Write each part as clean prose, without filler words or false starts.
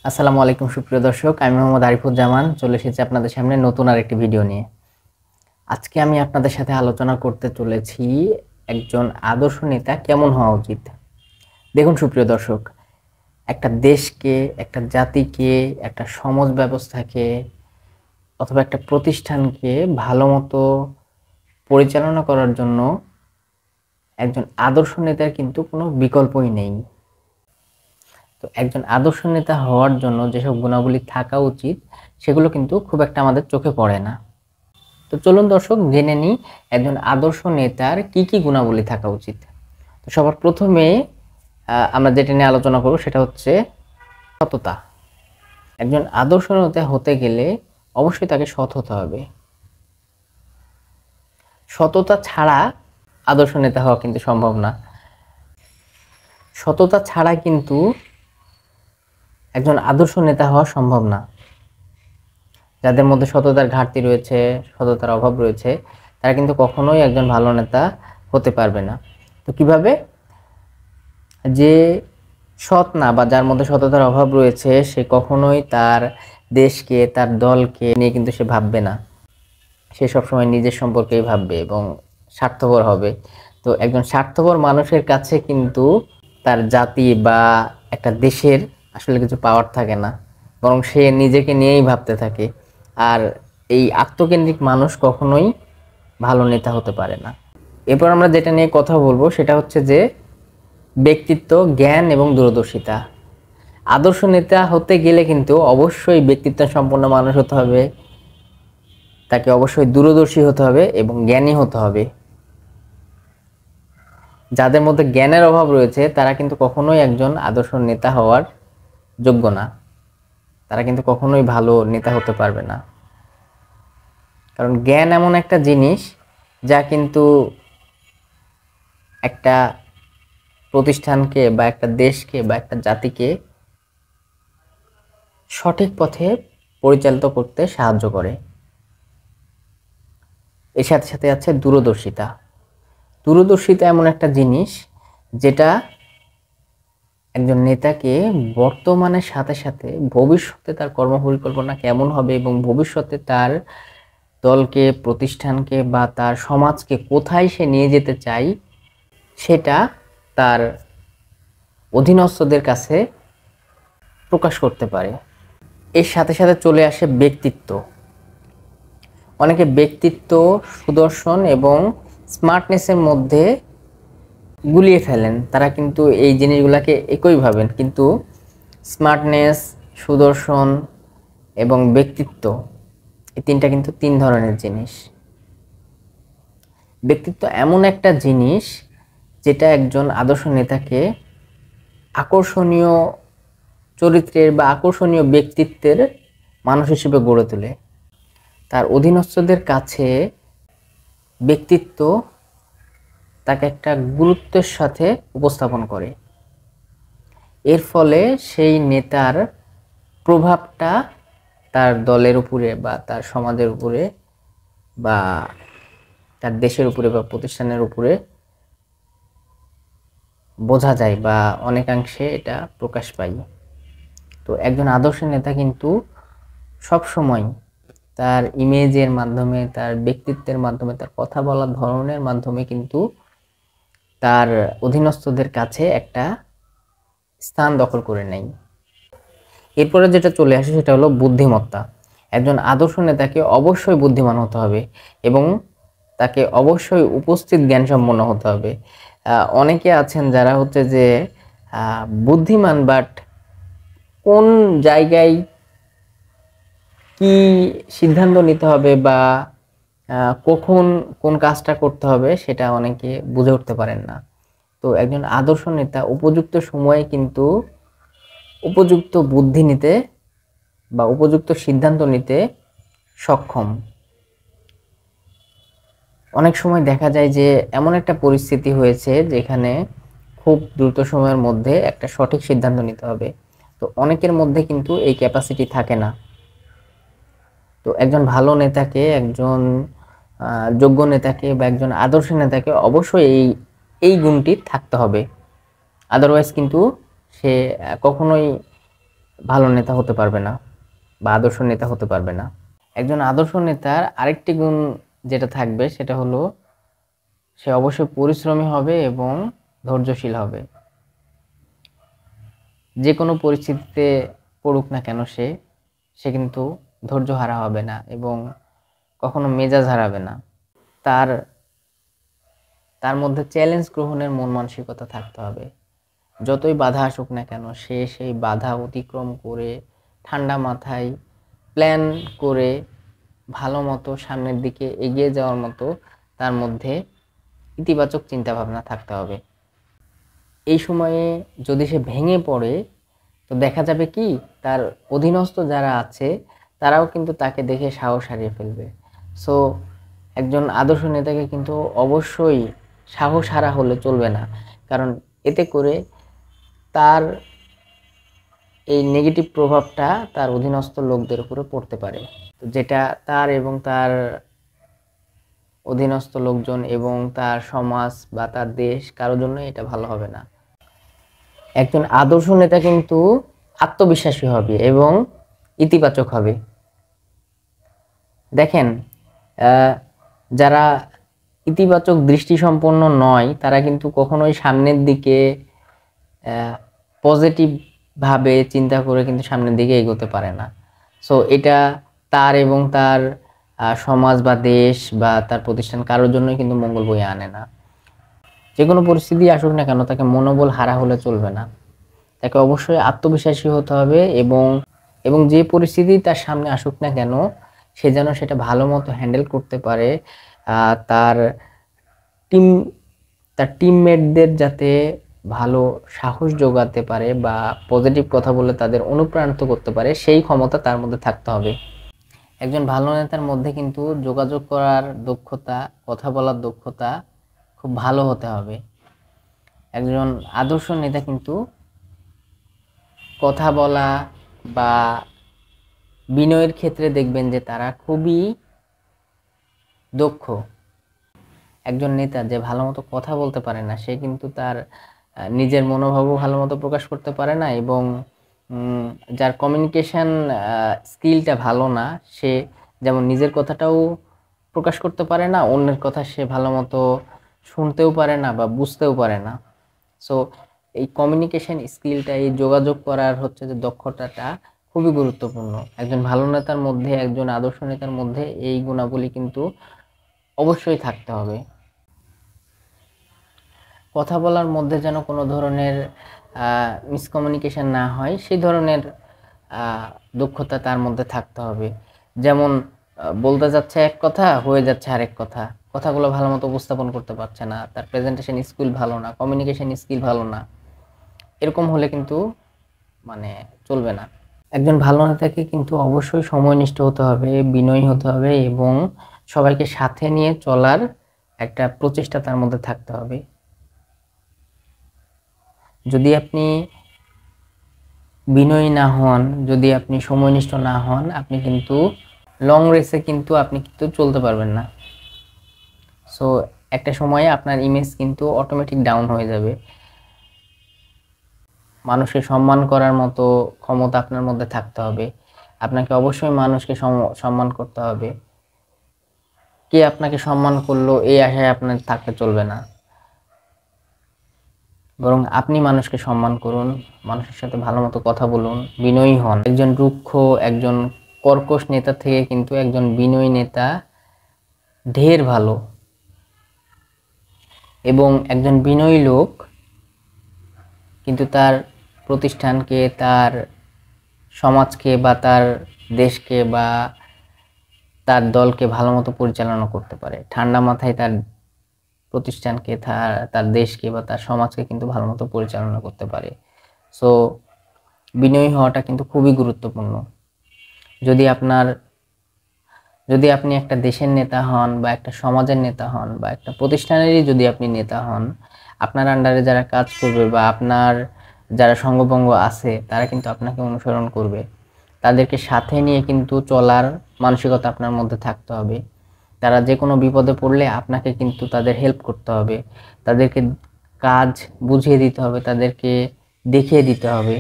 আসসালামু আলাইকুম সুপ্রিয় দর্শক, আমি মোহাম্মদ আরিফুজ্জামান চলে এসেছি আপনাদের সামনে নতুন আরেকটি ভিডিও নিয়ে। আজকে আমি আপনাদের সাথে আলোচনা করতে চলেছি একজন আদর্শ নেতা কেমন হওয়া উচিত। দেখুন সুপ্রিয় দর্শক, একটা দেশকে, একটা জাতিকে, একটা সমাজ ব্যবস্থাকে অথবা একটা প্রতিষ্ঠানকে ভালো মতো পরিচালনা করার জন্য একজন আদর্শ নেতার কিন্তু কোনো বিকল্পই নেই। তো একজন আদর্শ নেতা হওয়ার জন্য যেসব গুণাবলী থাকা উচিত সেগুলো কিন্তু খুব একটা আমাদের চোখে পড়ে না। তো চলুন দর্শক জেনে নিই একজন আদর্শ নেতার কি কি গুণাবলী থাকা উচিত। তো সবার প্রথমে আমরা যেটা নিয়ে আলোচনা করব সেটা হচ্ছে সততা। একজন আদর্শ নেতা হতে গেলে অবশ্যই তাকে সৎ হতে হবে। সততা ছাড়া আদর্শ নেতা হওয়া কিন্তু সম্ভব না। সততা ছাড়া কিন্তু একজন আদর্শ নেতা হওয়া সম্ভব না। যাদের মধ্যে সততার ঘাটতি রয়েছে, সততার অভাব রয়েছে, তারা কিন্তু কখনোই একজন ভালো নেতা হতে পারবে না। তো কিভাবে? যে সৎ না বা যার মধ্যে সততার অভাব রয়েছে সে কখনোই তার দেশকে, তার দলকে নিয়ে কিন্তু সে ভাববে না। সে সবসময় নিজের সম্পর্কেই ভাববে এবং স্বার্থপর হবে। তো একজন স্বার্থপর মানুষের কাছে কিন্তু তার জাতি বা একটা দেশের আসলে কিছু পাওয়ার থাকে না, বরং সে নিজেকে নিয়েই ভাবতে থাকে। আর এই আত্মকেন্দ্রিক মানুষ কখনোই ভালো নেতা হতে পারে না। এরপর আমরা যেটা নিয়ে কথা বলবো সেটা হচ্ছে যে ব্যক্তিত্ব, জ্ঞান এবং দূরদর্শিতা। আদর্শ নেতা হতে গেলে কিন্তু অবশ্যই ব্যক্তিত্ব সম্পন্ন মানুষ হতে হবে, তাকে অবশ্যই দূরদর্শী হতে হবে এবং জ্ঞানী হতে হবে। যাদের মধ্যে জ্ঞানের অভাব রয়েছে তারা কিন্তু কখনোই একজন আদর্শ নেতা হওয়ার যোগ্য না। তারা কিন্তু কখনোই ভালো নেতা হতে পারবে না। কারণ জ্ঞান এমন একটা জিনিস যা কিন্তু একটা প্রতিষ্ঠানকে বা একটা দেশকে বা একটা জাতিকে সঠিক পথে পরিচালিত করতে সাহায্য করে। এর সাথে সাথে আছে দূরদর্শিতা। দূরদর্শিতা এমন একটা জিনিস যেটা একজন নেতাকে বর্তমানের সাথে সাথে ভবিষ্যতে তার কর্মপরিকল্পনা কেমন হবে এবং ভবিষ্যতে তার দলকে, প্রতিষ্ঠানকে বা তার সমাজকে কোথায় সে নিয়ে যেতে চায় সেটা তার অধীনস্থদের কাছে প্রকাশ করতে পারে। এর সাথে সাথে চলে আসে ব্যক্তিত্ব। অনেকে ব্যক্তিত্ব, সুদর্শন এবং স্মার্টনেসের মধ্যে গুলিয়ে ফেলেন। তারা কিন্তু এই জিনিসগুলোকে একই ভাবেন, কিন্তু স্মার্টনেস, সুদর্শন এবং ব্যক্তিত্ব এই তিনটা কিন্তু তিন ধরনের জিনিস। ব্যক্তিত্ব এমন একটা জিনিস যেটা একজন আদর্শ নেতাকে আকর্ষণীয় চরিত্রের বা আকর্ষণীয় ব্যক্তিত্বের মানুষ হিসেবে গড়ে তোলে। তার অধীনস্থদের কাছে ব্যক্তিত্ব তাকে একটা গুরুত্বের সাথে উপস্থাপন করে। এর ফলে সেই নেতার প্রভাবটা তার দলের উপরে বা তার সমাজের উপরে বা তার দেশের উপরে বা প্রতিষ্ঠানের উপরে বোঝা যায় বা অনেকাংশে এটা প্রকাশ পায়। তো একজন আদর্শ নেতা কিন্তু সবসময় তার ইমেজের মাধ্যমে, তার ব্যক্তিত্বের মাধ্যমে, তার কথা বলার ধরনের মাধ্যমে কিন্তু তার অধীনস্থদের কাছে একটা স্থান দখল করে নেয়। এরপরে যেটা চলে আসে সেটা হলো বুদ্ধিমত্তা। একজন আদর্শ নেতাকে অবশ্যই বুদ্ধিমান হতে হবে এবং তাকে অবশ্যই উপস্থিত জ্ঞান সম্পন্ন হতে হবে। অনেকে আছেন যারা হচ্ছে যে বুদ্ধিমান, বাট কোন জায়গায় কি সিদ্ধান্ত নিতে হবে বা কখন কোন কাজটা করতে হবে সেটা অনেকে বুঝে উঠতে পারেন না। তো একজন আদর্শ নেতা উপযুক্ত সময়ে কিন্তু উপযুক্ত বুদ্ধি নিতে বা উপযুক্ত সিদ্ধান্ত নিতে সক্ষম। অনেক সময় দেখা যায় যে এমন একটা পরিস্থিতি হয়েছে যেখানে খুব দ্রুত সময়ের মধ্যে একটা সঠিক সিদ্ধান্ত নিতে হবে। তো অনেকের মধ্যে কিন্তু এই ক্যাপাসিটি থাকে না। তো একজন ভালো নেতাকে, একজন যোগ্য নেতাকে বা একজন আদর্শ নেতাকে অবশ্যই এই এই গুণটি থাকতে হবে। আদারওয়াইজ কিন্তু সে কখনোই ভালো নেতা হতে পারবে না বা আদর্শ নেতা হতে পারবে না। একজন আদর্শ নেতার আরেকটি গুণ যেটা থাকবে সেটা হলো সে অবশ্যই পরিশ্রমী হবে এবং ধৈর্যশীল হবে। যে কোনো পরিস্থিতিতে পড়ুক না কেন সে সে কিন্তু ধৈর্য হারা হবে না এবং কখনো মেজাজ হারাবে না। তার তার মধ্যে চ্যালেঞ্জ গ্রহণের মন মানসিকতা থাকতে হবে। যতই বাধা আসুক না কেন সে সেই বাধা অতিক্রম করে ঠান্ডা মাথায় প্ল্যান করে ভালো মতো সামনের দিকে এগিয়ে যাওয়ার মতো তার মধ্যে ইতিবাচক চিন্তাভাবনা থাকতে হবে। এই সময়ে যদি সে ভেঙে পড়ে তো দেখা যাবে কি তার অধীনস্থ যারা আছে তারাও কিন্তু তাকে দেখে সাহস হারিয়ে ফেলবে। সো একজন আদর্শ নেতাকে কিন্তু অবশ্যই সাহস হারা হলে চলবে না, কারণ এতে করে তার এই নেগেটিভ প্রভাবটা তার অধীনস্থ লোকদের উপরে পড়তে পারে, যেটা তার এবং তার অধীনস্থ লোকজন এবং তার সমাজ বা তার দেশ কারোর জন্য এটা ভালো হবে না। একজন আদর্শ নেতা কিন্তু আত্মবিশ্বাসী হবে এবং ইতিবাচক হবে। দেখেন, যারা ইতিবাচক দৃষ্টিসম্পন্ন নয় তারা কিন্তু কখনোই সামনের দিকে পজিটিভ ভাবে চিন্তা করে কিন্তু সামনের দিকে এগোতে পারে না। সো এটা তার এবং তার সমাজ বা দেশ বা তার প্রতিষ্ঠান কারোর জন্যই কিন্তু মঙ্গল বয়ে আনে না। যে কোনো পরিস্থিতি আসুক না কেন তাকে মনোবল হারা হলে চলবে না, তাকে অবশ্যই আত্মবিশ্বাসী হতে হবে এবং এবং যে পরিস্থিতি তার সামনে আসুক না কেন সে যেন সেটা ভালো মতো হ্যান্ডেল করতে পারে। তার টিম তার টিমমেটদের যাতে ভালো সাহস যোগাতে পারে বা পজিটিভ কথা বলে তাদের অনুপ্রাণিত করতে পারে সেই ক্ষমতা তার মধ্যে থাকতে হবে। একজন ভালো নেতার মধ্যে কিন্তু যোগাযোগ করার দক্ষতা, কথা বলার দক্ষতা খুব ভালো হতে হবে। একজন আদর্শ নেতা কিন্তু কথা বলা বা বিনয়ের ক্ষেত্রে দেখবেন যে তারা খুবই দক্ষ। একজন নেতা যে ভালো মতো কথা বলতে পারে না সে কিন্তু তার নিজের মনোভাবও ভালো মতো প্রকাশ করতে পারে না এবং যার কমিউনিকেশন স্কিলটা ভালো না সে যেমন নিজের কথাটাও প্রকাশ করতে পারে না, অন্যের কথা সে ভালো মতো শুনতেও পারে না বা বুঝতেও পারে না। সো এই কমিউনিকেশন স্কিলটা, এই যোগাযোগ করার হচ্ছে যে দক্ষতাটা খুবই গুরুত্বপূর্ণ। একজন ভালো নেতার মধ্যে, একজন আদর্শ নেতার মধ্যে এই গুণাবলী কিন্তু অবশ্যই থাকতে হবে। কথা বলার মধ্যে যেন কোনো ধরনের মিসকমিউনিকেশন না হয় সেই ধরনের দক্ষতা তার মধ্যে থাকতে হবে। যেমন বলতে যাচ্ছে এক কথা হয়ে যাচ্ছে আরেক কথা, কথাগুলো ভালো মতো উপস্থাপন করতে পারছে না, তার প্রেজেন্টেশন স্কিল ভালো না, কমিউনিকেশন স্কিল ভালো না, এরকম হলে কিন্তু মানে চলবে না। একজন ভালো নেতাকে কিন্তু অবশ্যই সময়নিষ্ঠ হতে হবে, বিনয়ী হতে হবে এবং সবাইকে সাথে নিয়ে চলার একটা প্রচেষ্টা তার মধ্যে থাকতে হবে। যদি আপনি বিনয়ী না হন, যদি আপনি সময়নিষ্ঠ না হন, আপনি কিন্তু লং রেসে কিন্তু আপনি কিন্তু চলতে পারবেন না। সো একটা সময়ে আপনার ইমেজ কিন্তু অটোমেটিক ডাউন হয়ে যাবে। মানুষকে সম্মান করার মতো ক্ষমতা আপনার মধ্যে থাকতে হবে। আপনাকে অবশ্যই মানুষকে সম্মান করতে হবে। কে আপনাকে সম্মান করলো এই আশায় আপনার থাকতে চলবে না, বরং আপনি মানুষকে সম্মান করুন, মানুষের সাথে ভালো মতো কথা বলুন, বিনয়ী হন। একজন রুক্ষ, একজন কর্কশ নেতা থেকে কিন্তু একজন বিনয়ী নেতা ঢের ভালো। এবং একজন বিনয়ী লোক কিন্তু তার প্রতিষ্ঠানকে, তার সমাজকে বা তার দেশকে বা তার দলকে ভালো মতো পরিচালনা করতে পারে। ঠান্ডা মাথায় তার প্রতিষ্ঠানকে, তার দেশকে বা তার সমাজকে কিন্তু ভালো মতো পরিচালনা করতে পারে। সো বিনয়ী হওয়াটা কিন্তু খুবই গুরুত্বপূর্ণ। যদি আপনি একটা দেশের নেতা হন বা একটা সমাজের নেতা হন বা একটা প্রতিষ্ঠানেরই যদি আপনি নেতা হন, আপনার আন্ডারে যারা কাজ করবে বা আপনার যারা সঙ্গবঙ্গ আছে তারা কিন্তু আপনাকে অনুসরণ করবে। তাদেরকে সাথে নিয়ে কিন্তু চলার মানসিকতা আপনার মধ্যে থাকতে হবে। তারা যে কোনো বিপদে পড়লে আপনাকে কিন্তু তাদের হেল্প করতে হবে, তাদেরকে কাজ বুঝিয়ে দিতে হবে, তাদেরকে দেখিয়ে দিতে হবে,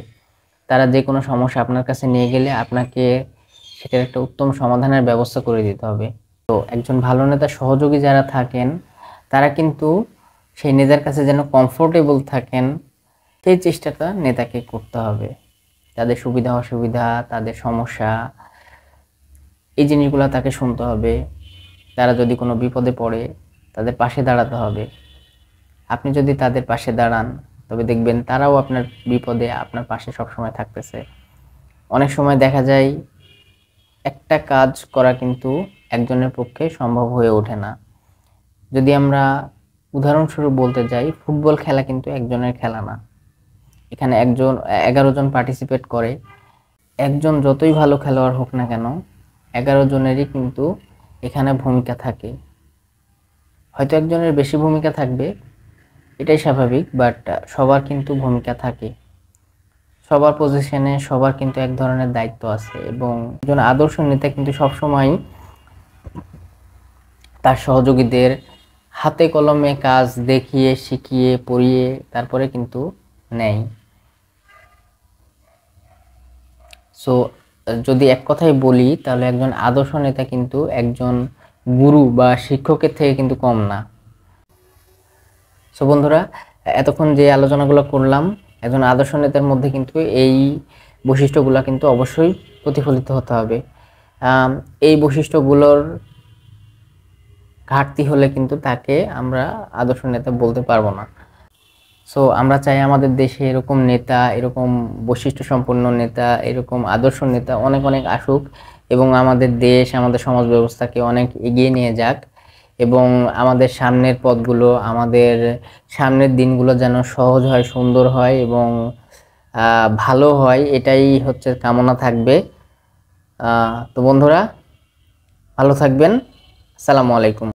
তারা যে কোনো সমস্যা আপনার কাছে নিয়ে গেলে আপনাকে সেটার একটা উত্তম সমাধানের ব্যবস্থা করে দিতে হবে। তো একজন ভালো নেতা সহযোগী যারা থাকেন তারা কিন্তু সেই নেতার কাছে যেন কমফোর্টেবল থাকেন সেই চেষ্টাটা নেতাকে করতে হবে। তাদের সুবিধা অসুবিধা, তাদের সমস্যা, এই জিনিসগুলো তাকে শুনতে হবে। তারা যদি কোনো বিপদে পড়ে তাদের পাশে দাঁড়াতে হবে। আপনি যদি তাদের পাশে দাঁড়ান তবে দেখবেন তারাও আপনার বিপদে আপনার পাশে সবসময় থাকতেছে। অনেক সময় দেখা যায় একটা কাজ করা কিন্তু একজনের পক্ষে সম্ভব হয়ে ওঠে না। যদি আমরা উদাহরণস্বরূপ বলতে যাই, ফুটবল খেলা কিন্তু একজনের খেলা না। এখানে 11 জন পার্টিসিপেট করে। একজন যতই ভালো খেলোয়াড় হোক না কেন, 11 জনেরই কিন্তু এখানে ভূমিকা থাকে। হয়তো একজনের বেশি ভূমিকা থাকবে, এটাই স্বাভাবিক, বাট সবার কিন্তু ভূমিকা থাকে। সবার পজিশনে সবার কিন্তু এক ধরনের দায়িত্ব আছে এবং একজন আদর্শ নেতা কিন্তু সবসময় তার সহযোগীদের হাতে কলমে কাজ দেখিয়ে শিখিয়ে পড়িয়ে তারপরে কিন্তু নেয়। সো যদি এক কথায় বলি তাহলে একজন আদর্শ নেতা কিন্তু একজন গুরু বা শিক্ষকের থেকে কিন্তু কম না। সো বন্ধুরা, এতক্ষণ যে আলোচনাগুলো করলাম, একজন আদর্শ নেতার মধ্যে কিন্তু এই বৈশিষ্ট্যগুলো কিন্তু অবশ্যই প্রতিফলিত হতে হবে। এই বৈশিষ্ট্যগুলোর ঘাটতি হলে কিন্তু তাকে আমরা আদর্শ নেতা বলতে পারবো না। সো আমরা চাই আমাদের দেশে এরকম নেতা, এরকম বৈশিষ্ট্য সম্পন্ন নেতা, এরকম আদর্শ নেতা অনেক অনেক আসুক এবং আমাদের দেশ, আমাদের সমাজ ব্যবস্থাকে অনেক এগিয়ে নিয়ে যাক এবং আমাদের সামনের পথগুলো, আমাদের সামনের দিনগুলো যেন সহজ হয়, সুন্দর হয় এবং ভালো হয়, এটাই হচ্ছে কামনা থাকবে। তো বন্ধুরা, ভালো থাকবেন। আসসালামু আলাইকুম।